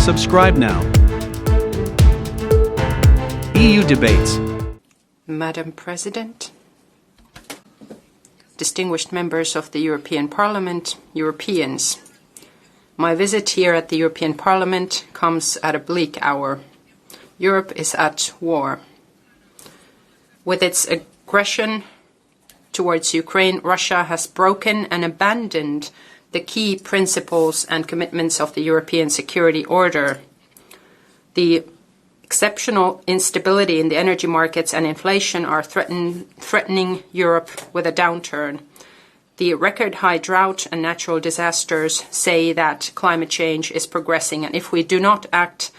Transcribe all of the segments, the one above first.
Subscribe now. EU Debates. Madam President, distinguished members of the European Parliament, Europeans, my visit here at the European Parliament comes at a bleak hour. Europe is at war. With its aggression towards Ukraine, Russia has broken and abandoned the key principles and commitments of the European security order. The exceptional instability in the energy markets and inflation are threatening Europe with a downturn. The record-high drought and natural disasters say that climate change is progressing, and if we do not act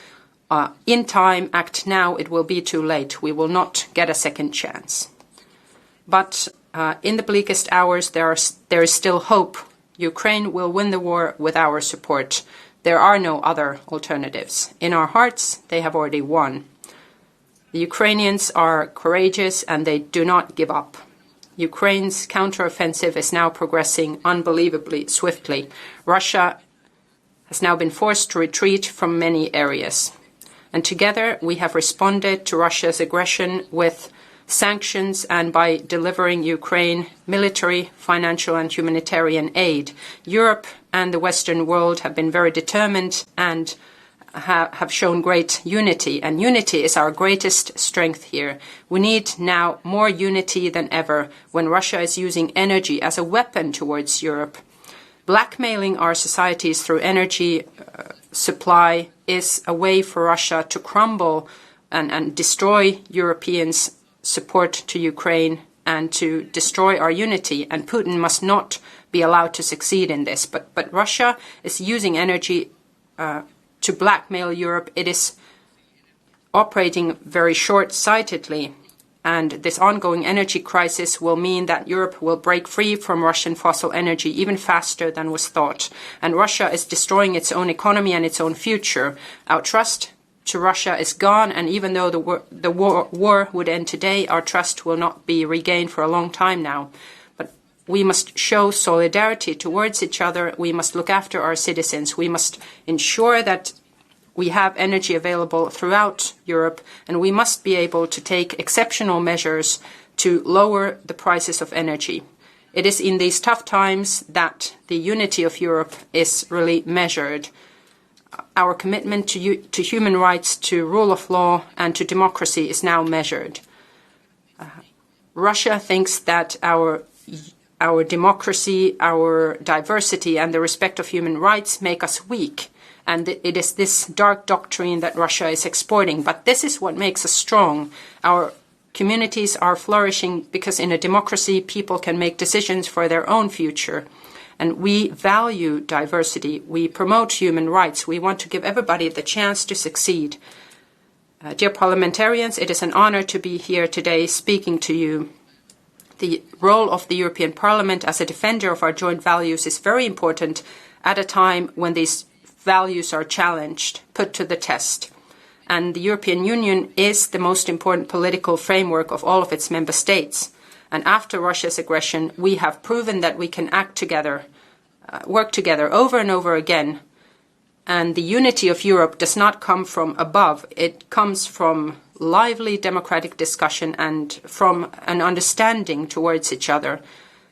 in time, act now, it will be too late. We will not get a second chance. But in the bleakest hours, there is still hope. Ukraine will win the war with our support. There are no other alternatives. In our hearts, they have already won. The Ukrainians are courageous and they do not give up. Ukraine's counteroffensive is now progressing unbelievably swiftly. Russia has now been forced to retreat from many areas. And together we have responded to Russia's aggression with sanctions and by delivering Ukraine military, financial and humanitarian aid. Europe and the Western world have been very determined and have shown great unity, and unity is our greatest strength here. We need now more unity than ever when Russia is using energy as a weapon towards Europe. Blackmailing our societies through energy supply is a way for Russia to crumble and destroy Europeans' support to Ukraine and to destroy our unity, and Putin must not be allowed to succeed in this. But Russia is using energy to blackmail Europe. It is operating very short-sightedly, and this ongoing energy crisis will mean that Europe will break free from Russian fossil energy even faster than was thought. And Russia is destroying its own economy and its own future. Our trust to Russia is gone, and even though the war would end today, our trust will not be regained for a long time now. But we must show solidarity towards each other. We must look after our citizens. We must ensure that we have energy available throughout Europe, and we must be able to take exceptional measures to lower the prices of energy. It is in these tough times that the unity of Europe is really measured. Our commitment to human rights, to rule of law and to democracy is now measured. Russia thinks that our democracy, our diversity and the respect of human rights make us weak. And it is this dark doctrine that Russia is exporting. But this is what makes us strong. Our communities are flourishing because in a democracy people can make decisions for their own future. And we value diversity. We promote human rights. We want to give everybody the chance to succeed. Dear parliamentarians, it is an honor to be here today speaking to you. The role of the European Parliament as a defender of our joint values is very important at a time when these values are challenged, put to the test. And the European Union is the most important political framework of all of its member states. And after Russia's aggression, we have proven that we can act together, work together over and over again. And the unity of Europe does not come from above. It comes from lively democratic discussion and from an understanding towards each other.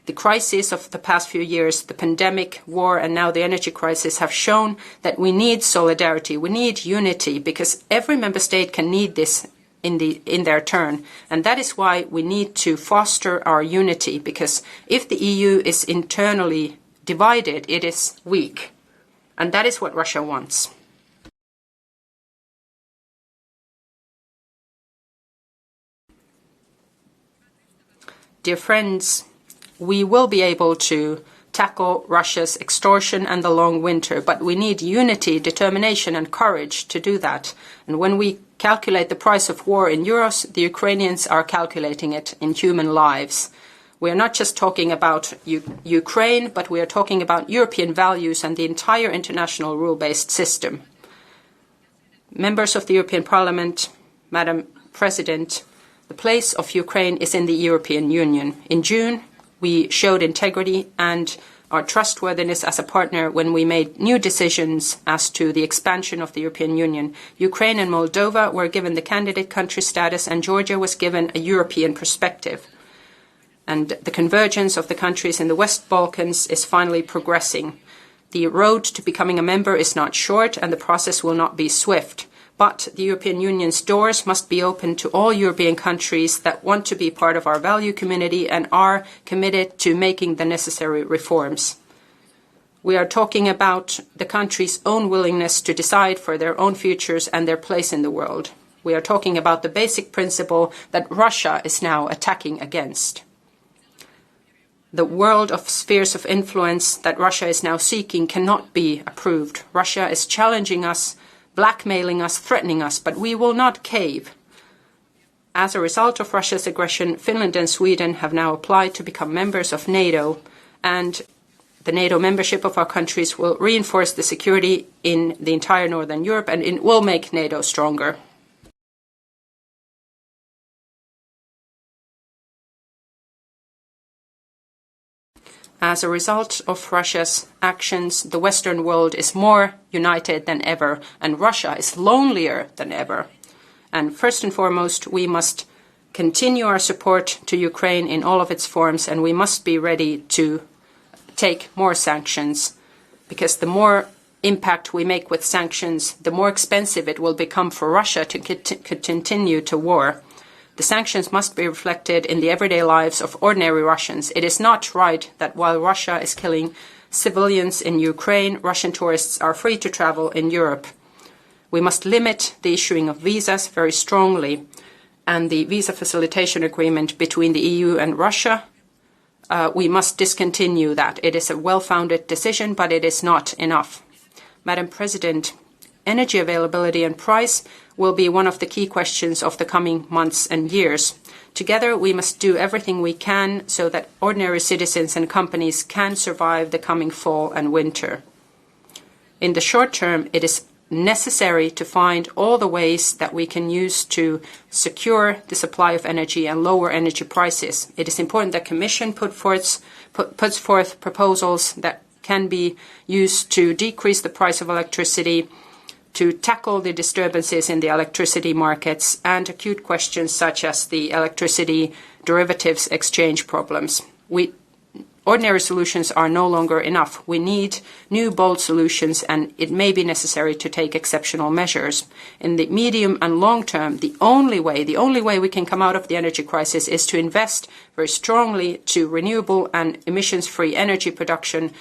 The crises of the past few years, the pandemic, war, and now the energy crisis have shown that we need solidarity, we need unity, because every member state can need this in their turn. And that is why we need to foster our unity, because if the EU is internally divided, it is weak. And that is what Russia wants. Dear friends, we will be able to tackle Russia's extortion and the long winter, but we need unity, determination and courage to do that. And when we calculate the price of war in euros, the Ukrainians are calculating it in human lives. We are not just talking about Ukraine, but we are talking about European values and the entire international rule-based system. Members of the European Parliament, Madam President, the place of Ukraine is in the European Union. In June, we showed integrity and our trustworthiness as a partner when we made new decisions as to the expansion of the European Union. Ukraine and Moldova were given the candidate country status, and Georgia was given a European perspective. And the convergence of the countries in the West Balkans is finally progressing. The road to becoming a member is not short, and the process will not be swift. But the European Union's doors must be open to all European countries that want to be part of our value community and are committed to making the necessary reforms. We are talking about the countries' own willingness to decide for their own futures and their place in the world. We are talking about the basic principle that Russia is now attacking against. The world of spheres of influence that Russia is now seeking cannot be approved. Russia is challenging us, blackmailing us, threatening us, but we will not cave. As a result of Russia's aggression, Finland and Sweden have now applied to become members of NATO, and the NATO membership of our countries will reinforce the security in the entire Northern Europe, and it will make NATO stronger. As a result of Russia's actions, the Western world is more united than ever, and Russia is lonelier than ever. And first and foremost, we must continue our support to Ukraine in all of its forms, and we must be ready to take more sanctions, because the more impact we make with sanctions, the more expensive it will become for Russia to continue to war. The sanctions must be reflected in the everyday lives of ordinary Russians. It is not right that while Russia is killing civilians in Ukraine, Russian tourists are free to travel in Europe. We must limit the issuing of visas very strongly, and the visa facilitation agreement between the EU and Russia, we must discontinue that. It is a well-founded decision, but it is not enough. Madam President, energy availability and price will be one of the key questions of the coming months and years. Together, we must do everything we can so that ordinary citizens and companies can survive the coming fall and winter. In the short term, it is necessary to find all the ways that we can use to secure the supply of energy and lower energy prices. It is important that the Commission puts forth proposals that can be used to decrease the price of electricity, to tackle the disturbances in the electricity markets and acute questions such as the electricity derivatives exchange problems. Ordinary solutions are no longer enough. We need new bold solutions, and it may be necessary to take exceptional measures. In the medium and long term, the only way we can come out of the energy crisis is to invest very strongly to renewable and emissions-free energy production,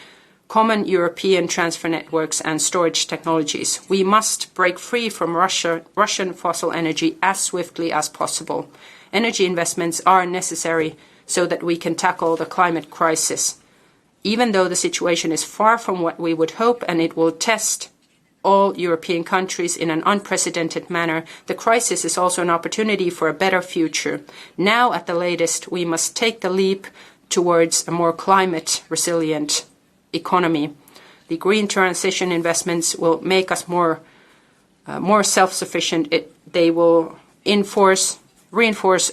common European transfer networks and storage technologies. We must break free from Russian fossil energy as swiftly as possible. Energy investments are necessary so that we can tackle the climate crisis. Even though the situation is far from what we would hope and it will test all European countries in an unprecedented manner, the crisis is also an opportunity for a better future. Now, at the latest, we must take the leap towards a more climate resilient economy. The green transition investments will make us more self-sufficient. They will reinforce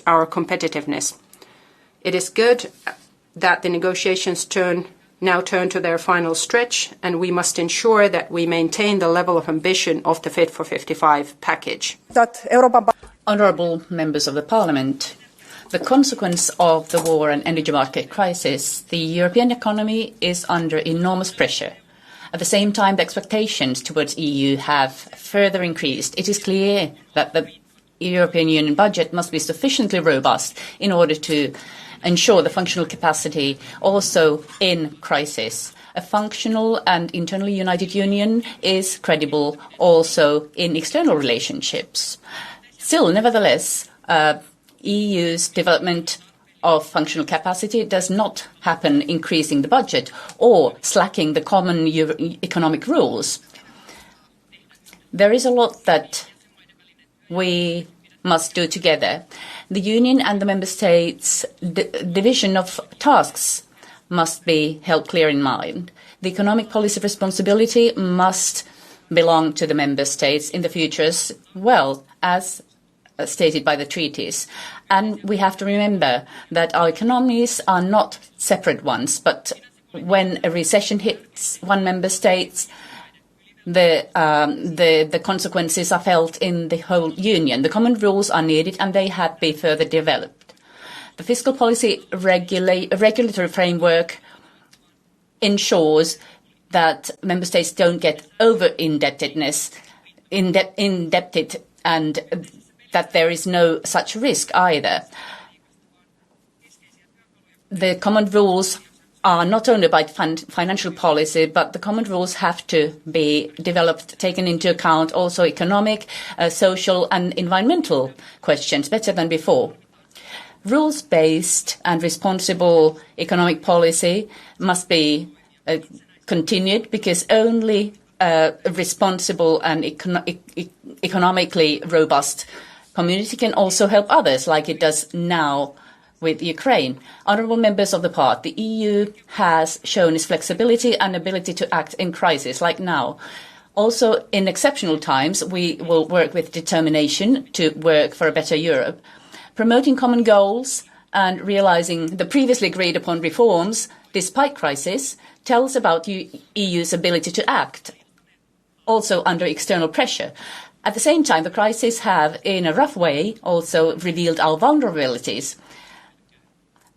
our competitiveness. It is good that the negotiations now turn to their final stretch, and we must ensure that we maintain the level of ambition of the Fit for 55 package. Honourable members of the Parliament, the consequence of the war and energy market crisis, the European economy is under enormous pressure. At the same time, the expectations towards EU have further increased. It is clear that the European Union budget must be sufficiently robust in order to ensure the functional capacity also in crisis. A functional and internally united union is credible also in external relationships. Still, nevertheless, EU's development of functional capacity does not happen increasing the budget or slacking the common economic rules. There is a lot that we must do together. The Union and the Member States' division of tasks must be held clear in mind. The economic policy responsibility must belong to the Member States in the future as well as stated by the treaties. And we have to remember that our economies are not separate ones, but when a recession hits one member state, the consequences are felt in the whole union. The common rules are needed and they have to be further developed. The fiscal policy regulatory framework ensures that member states don't get over-indebted and that there is no such risk either. The common rules are not only about financial policy, but the common rules have to be developed, taken into account also economic, social and environmental questions better than before. Rules-based and responsible economic policy must be continued because only a responsible and economically robust community can also help others like it does now with Ukraine. Honourable members of the Parliament, the EU has shown its flexibility and ability to act in crisis like now. Also, in exceptional times, we will work with determination to work for a better Europe. Promoting common goals and realising the previously agreed upon reforms, despite crisis, tells about the EU's ability to act, also under external pressure. At the same time, the crises have, in a rough way, also revealed our vulnerabilities.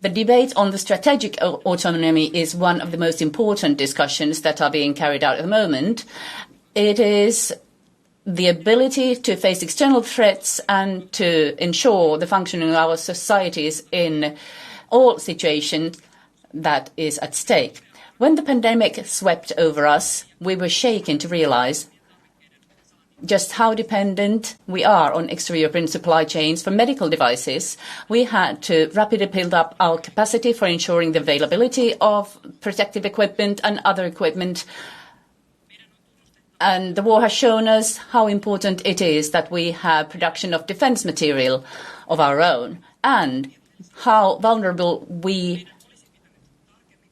The debate on the strategic autonomy is one of the most important discussions that are being carried out at the moment. It is the ability to face external threats and to ensure the functioning of our societies in all situations that is at stake. When the pandemic swept over us, we were shaken to realize just how dependent we are on extra-European supply chains for medical devices. We had to rapidly build up our capacity for ensuring the availability of protective equipment and other equipment. And the war has shown us how important it is that we have production of defense material of our own and how vulnerable we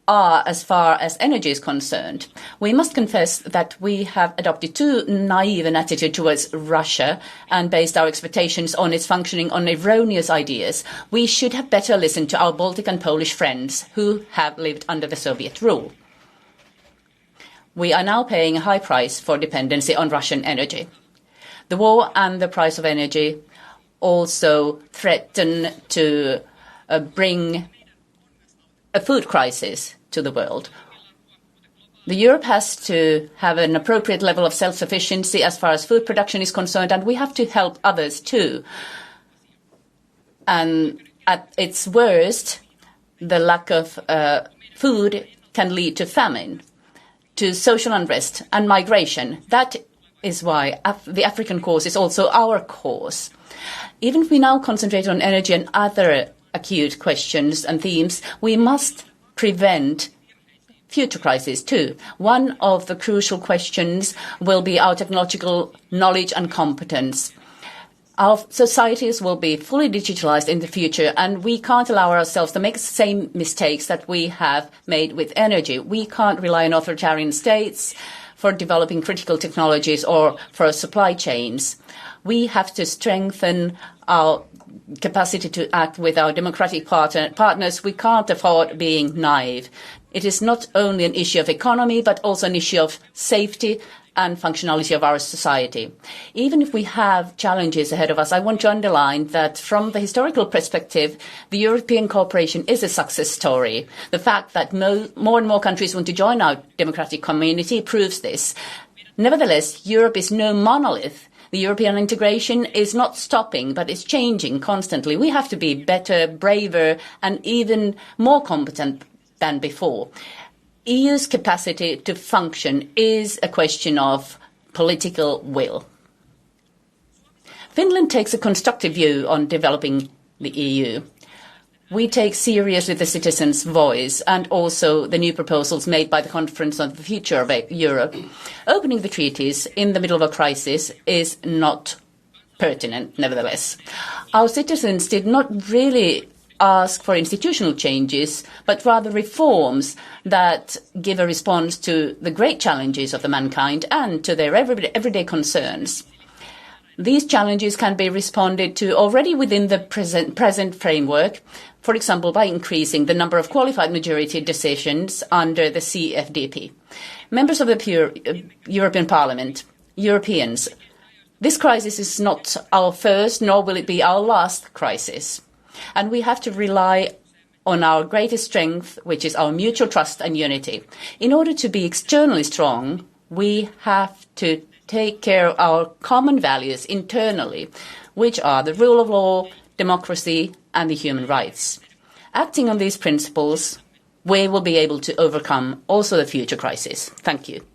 are as far as energy is concerned. We must confess that we have adopted too naive an attitude towards Russia and based our expectations on its functioning on erroneous ideas. We should have better listened to our Baltic and Polish friends who have lived under the Soviet rule. We are now paying a high price for dependency on Russian energy. The war and the price of energy also threaten to bring a food crisis to the world. Europe has to have an appropriate level of self-sufficiency as far as food production is concerned, and we have to help others too. And at its worst, the lack of food can lead to famine, to social unrest and migration. That is why the African cause is also our cause. Even if we now concentrate on energy and other acute questions and themes, we must prevent future crises too. One of the crucial questions will be our technological knowledge and competence. Our societies will be fully digitalized in the future, and we can't allow ourselves to make the same mistakes that we have made with energy. We can't rely on authoritarian states for developing critical technologies or for supply chains. We have to strengthen our capacity to act with our democratic partners. We can't afford being naive. It is not only an issue of economy, but also an issue of safety and functionality of our society. Even if we have challenges ahead of us, I want to underline that from the historical perspective, the European cooperation is a success story. The fact that more and more countries want to join our democratic community proves this. Nevertheless, Europe is no monolith. The European integration is not stopping, but it's changing constantly. We have to be better, braver, and even more competent than before. EU's capacity to function is a question of political will. Finland takes a constructive view on developing the EU. We take seriously the citizens' voice and also the new proposals made by the Conference on the Future of Europe. Opening the treaties in the middle of a crisis is not pertinent, nevertheless. Our citizens did not really ask for institutional changes, but rather reforms that give a response to the great challenges of the mankind and to their everyday concerns. These challenges can be responded to already within the present framework, for example, by increasing the number of qualified majority decisions under the CFDP. Members of the European Parliament, Europeans, this crisis is not our first, nor will it be our last crisis. And we have to rely on our greatest strength, which is our mutual trust and unity. In order to be externally strong, we have to take care of our common values internally, which are the rule of law, democracy and the human rights. Acting on these principles, we will be able to overcome also the future crisis. Thank you.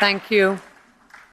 Thank you.